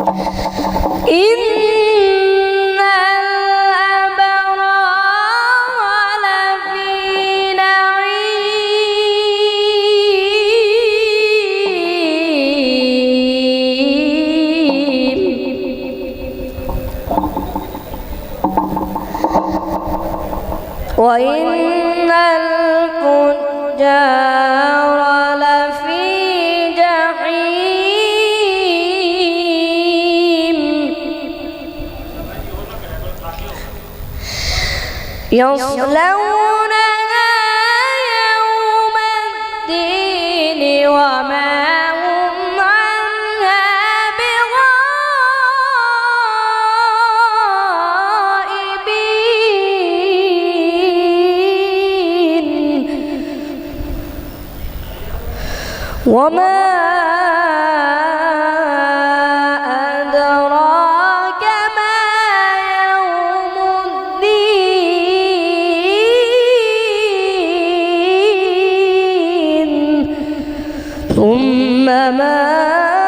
إن الأبرار لفي نعيم وإن الفجار لفي جحيم يصلونها يوم الدين وما هم عنها بغائبين وما أدراك ما يوم الدين ثم ما